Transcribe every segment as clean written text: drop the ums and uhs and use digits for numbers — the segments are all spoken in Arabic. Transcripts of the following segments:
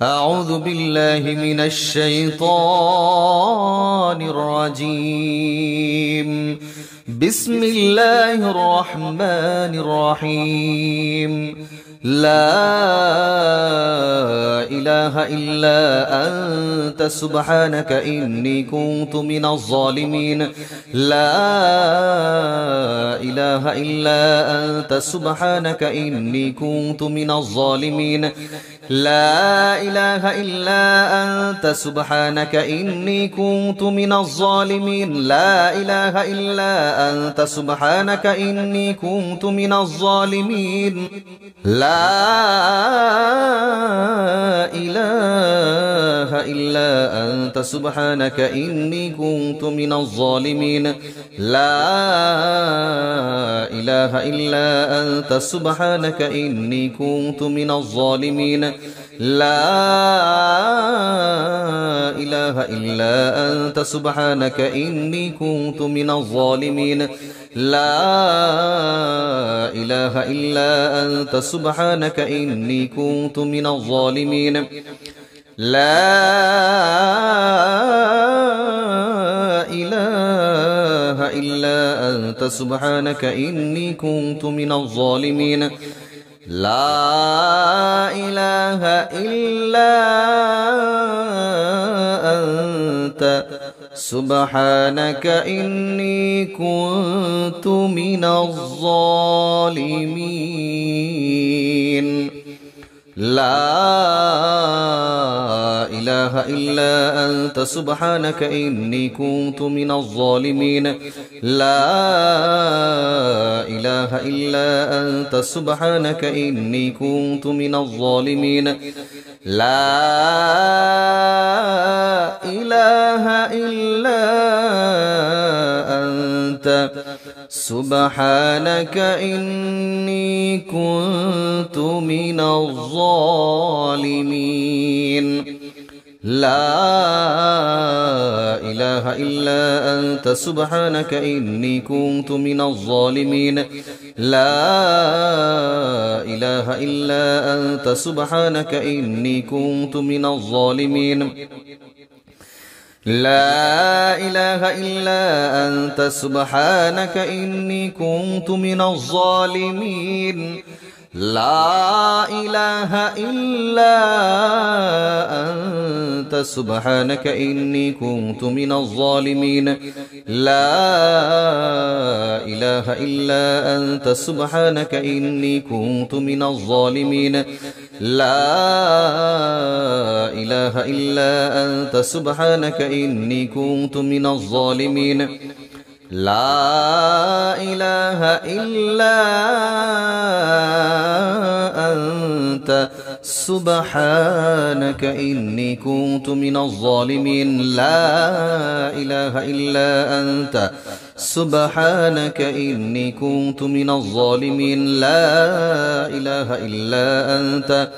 أعوذ بالله من الشيطان الرجيم. بسم الله الرحمن الرحيم. لا إله إلا أنت سبحانك إني كنت من الظالمين. لا إله إلا أنت سبحانك إني كنت من الظالمين. لا إله إلا أنت سبحانك إني كنت من الظالمين. لا إله إلا أنت سبحانك إني كنت من الظالمين. لا إله إلا أنت سبحانك إني كنت من الظالمين. لا إله إلا أنت سبحانك إني كنت من الظالمين. لا إله إلا أنت سبحانك إني كنت من الظالمين. لا إله إلا أنت سبحانك إني كنت من الظالمين. لا إله إلا أنت سبحانك إني كنت من الظالمين. لا إله إلا أنت سبحانك إني كنت من الظالمين. لا إله إلا أنت سبحانك إني كنت من الظالمين. لا إله إلا أنت سبحانك إني كنت من الظالمين. لا إله إلا أنت سبحانك إني كنت من الظالمين. لا إله إلا أنت سبحانك إني كنت من الظالمين. لا إله إلا أنت سبحانك إني كنت من الظالمين. لا إله إلا أنت سبحانك إني كنت من الظالمين. لا إله إلا أنت سبحانك إني كنت من الظالمين. لا إله إلا أنت سبحانك إني كنت من الظالمين. لا إله إلا أنت سبحانك إني كنت من الظالمين. لا إله إلا أنت سبحانك إني كنت من الظالمين. لا إله إلا أنت سبحانك إني كنت من الظالمين. لا إله إلا أنت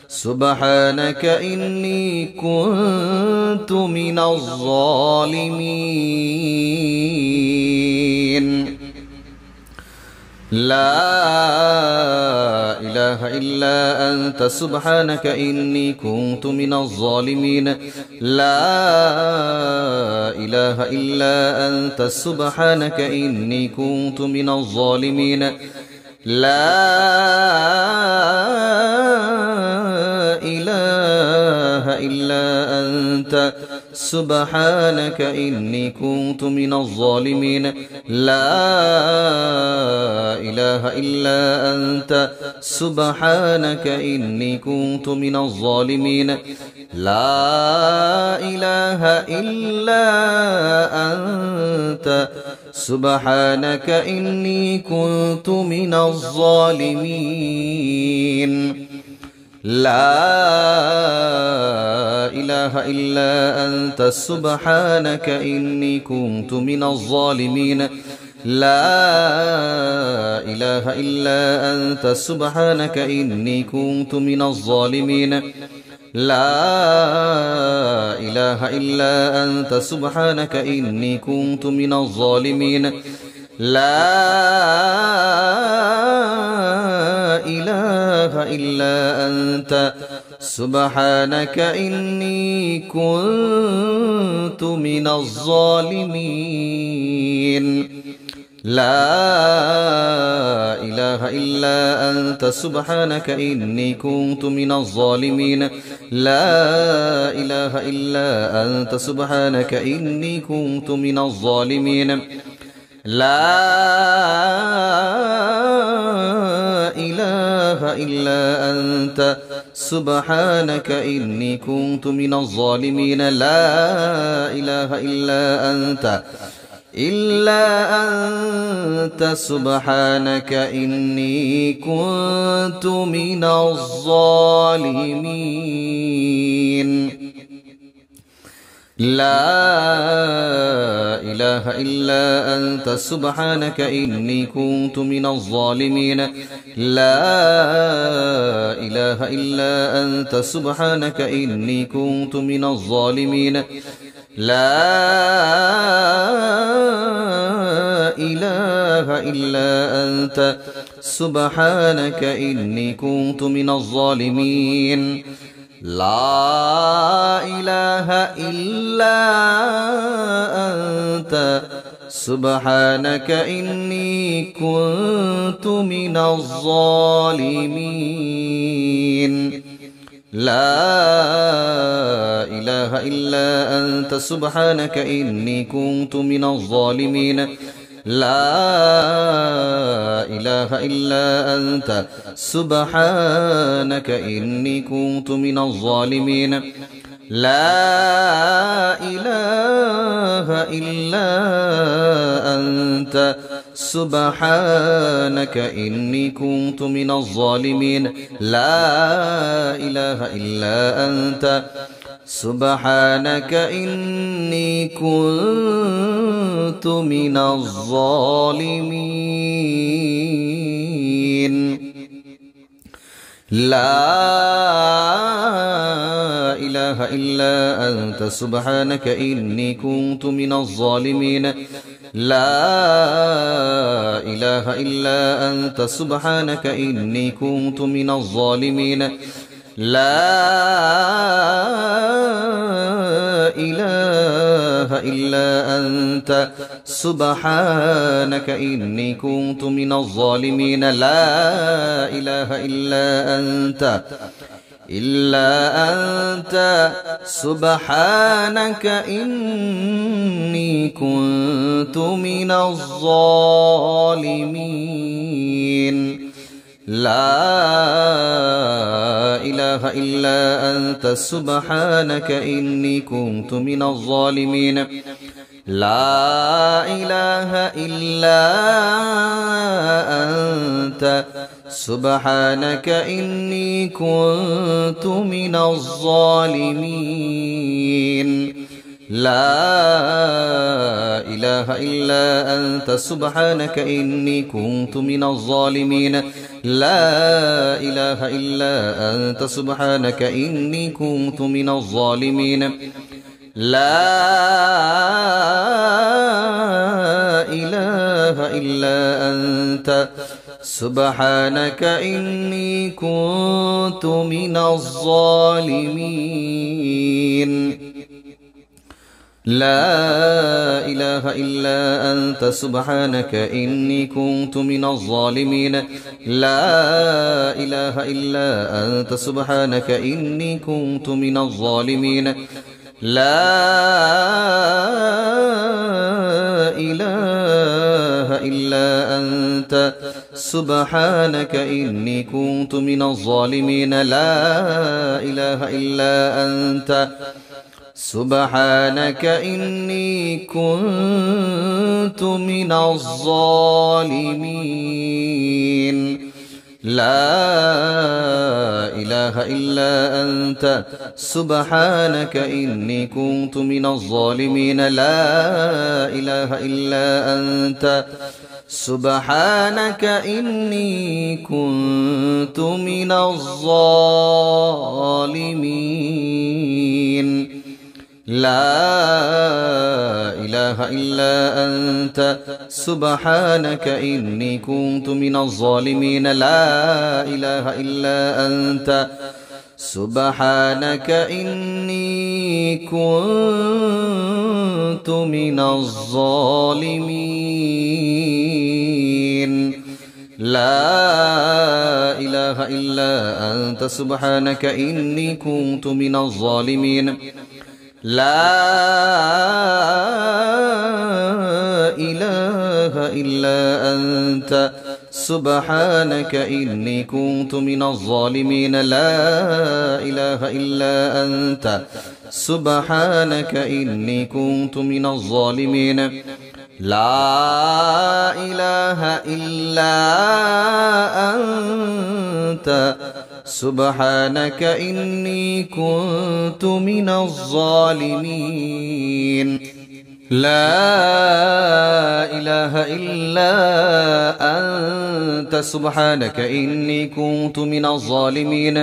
سبحانك إني كنت من الظالمين. لا إله إلا أنت سبحانك إني كنت من الظالمين. لا إله إلا أنت سبحانك إني كنت من الظالمين. لا إله إلا أنت سبحانك إني كنت من الظالمين. لا إله إلا أنت سبحانك إني كنت من الظالمين. لا إله إلا أنت سبحانك إني كنت من الظالمين. لا إله إلا أنت سبحانك إني كنت من الظالمين. لا إله إلا أنت سبحانك إني كنت من الظالمين. لا إله إلا أنت سبحانك إني كنت من الظالمين. لا إله إلا أنت سبحانك إني كنت من الظالمين لا إله إلا أنت سبحانك إني كنت من الظالمين لا إله إلا أنت سبحانك إني كنت من الظالمين لا إله إلا أنت سبحانك إني كنت من الظالمين لا إله إلا أنت سبحانك إني كنت من الظالمين لا إله إلا أنت سبحانك إني كنت من الظالمين لا إله إلا أنت سبحانك إني كنت من الظالمين لا إله إلا أنت سبحانك إني كنت من الظالمين لا إله إلا أنت سبحانك إني كنت من الظالمين لا إله إلا أنت سبحانك إني كنت من الظالمين لا إله إلا أنت سبحانك إني كنت من الظالمين لا إله إلا أنت سبحانك إني كنت من الظالمين لا إله إلا أنت سبحانك إني كنت من الظالمين لا إله إلا أنت سبحانك إني كنت من الظالمين لا إله إلا أنت سبحانك إني كنت من الظالمين لا إله إلا أنت سبحانك إني كنت من الظالمين لا إله إلا أنت سبحانك إني كنت من الظالمين لا إله إلا أنت سبحانك إني كنت من الظالمين لا إله إلا أنت سبحانك إني كنت من الظالمين لا إله إلا أنت سبحانك إني كنت من الظالمين لا إله إلا أنت سبحانك إني كنت من الظالمين لا إله إلا أنت سبحانك إني كنت من الظالمين لا إله إلا أنت سبحانك إني كنت من الظالمين لا إله إلا أنت سبحانك إني كنت من الظالمين لا إله إلا أنت سبحانك إني كنت من الظالمين لا إله إلا أنت سبحانك إني كنت من الظالمين لا إله إلا أنت سبحانك إني كنت من الظالمين لا إله إلا أنت سبحانك إني كنت من الظالمين لا إله إلا أنت سبحانك إني كنت من الظالمين لا إله إلا أنت سبحانك إني كنت من الظالمين لا إله إلا أنت سبحانك إني كنت من الظالمين لا إله إلا أنت سبحانك إني كنت من الظالمين لا إله إلا أنت سبحانك إني كنت من الظالمين لا إله إلا أنت سبحانك إني كنت من الظالمين لا إله إلا أنت سبحانك إني كنت من الظالمين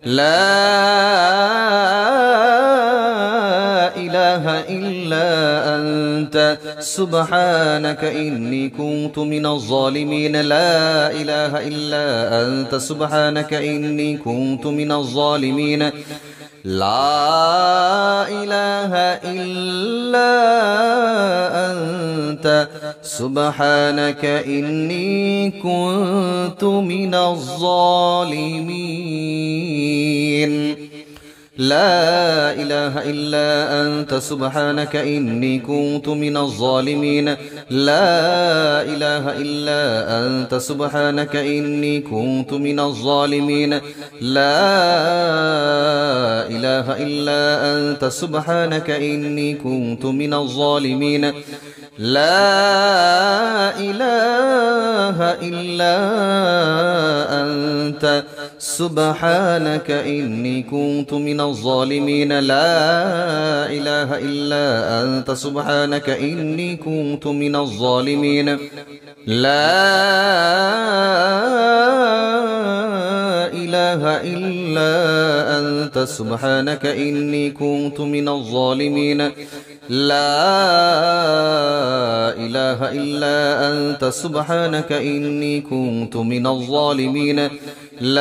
لا إله إلا أنت سبحانك إني كنت من الظالمين لا إله إلا أنت سبحانك إني كنت من الظالمين لا إله إلا أنت سبحانك إني كنت من الظالمين لا إله إلا أنت سبحانك إني كنت من الظالمين لا إله إلا أنت سبحانك إني كنت من الظالمين لا إله إلا أنت سبحانك إني كنت من الظالمين لا إله إلا أنت سبحانك إني كنت من الظالمين لا إله إلا أنت سبحانك إني كنت من الظالمين لا إله إلا أنت سبحانك إني كنت من الظالمين لا إله إلا أنت سبحانك إني كنت من الظالمين لا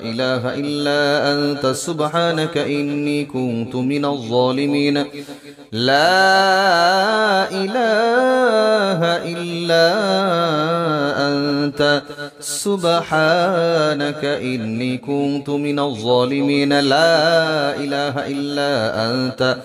إله إلا أنت سبحانك إني كنت من الظالمين لا إله إلا أنت سبحانك إني كنت من الظالمين لا إله إلا أنت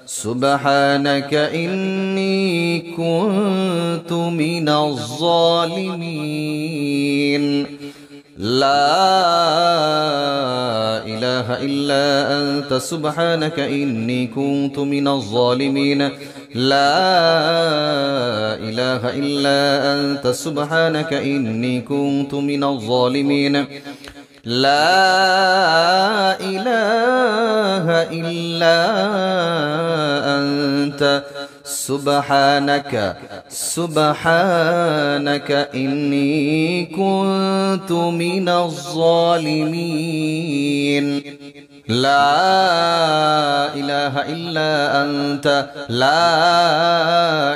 سبحانك إني كنت من الظالمين لا إله إلا أنت سبحانك إني كنت من الظالمين لا إله إلا أنت سبحانك إني كنت من الظالمين لا إله إلا أنت سبحانك إني كنت من الظالمين لا إله إلا أنت لا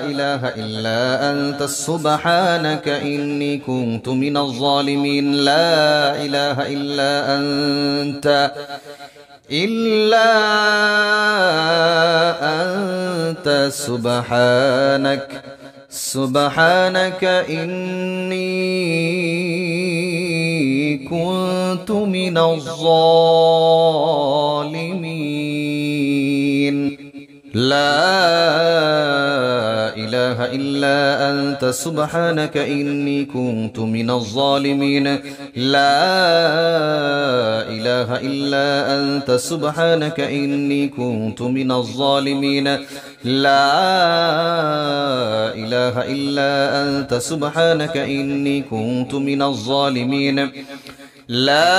إله إلا أنت سبحانك إني كنت من الظالمين لا إله إلا أنت إلا أنت سبحانك إني كنت من الظالمين لا إله إلا أنت سبحانك إني كنت من الظالمين لا إله إلا أنت سبحانك إني كنت من الظالمين لا إله إلا أنت سبحانك إني كنت من الظالمين لا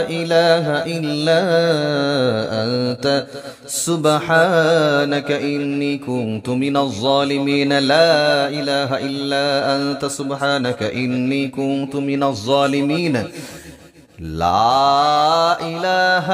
إله إلا أنت سبحانك إني كنت من الظالمين لا إله إلا أنت سبحانك إني كنت من الظالمين لا إله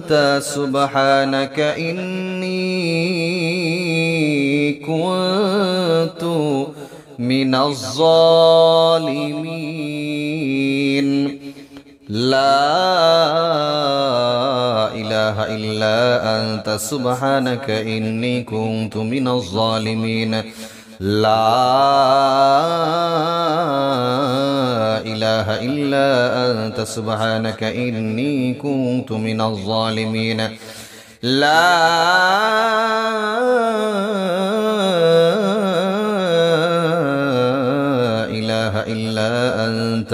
أنت سبحانك إني كنت من الظالمين لا إله إلا أنت سبحانك إني كنت من الظالمين لا إله إلا أنت سبحانك إني كنت من الظالمين لا إله إلا أنت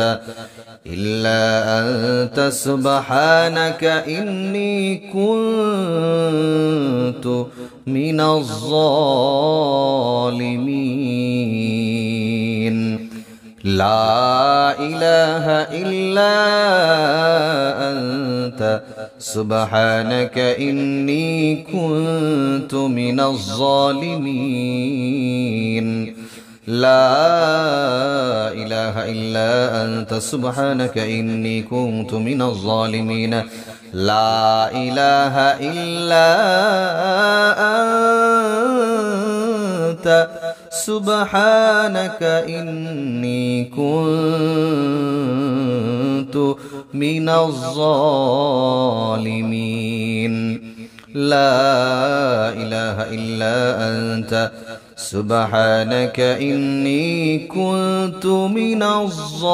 سبحانك إني كنت من الظالمين لا إله إلا أنت سبحانك إني كنت من الظالمين لا إله إلا أنت سبحانك إني كنت من الظالمين لا إله إلا أنت سبحانك إني كنت من الظالمين لا إله إلا أنت سبحانك إني كنت من الظالمين.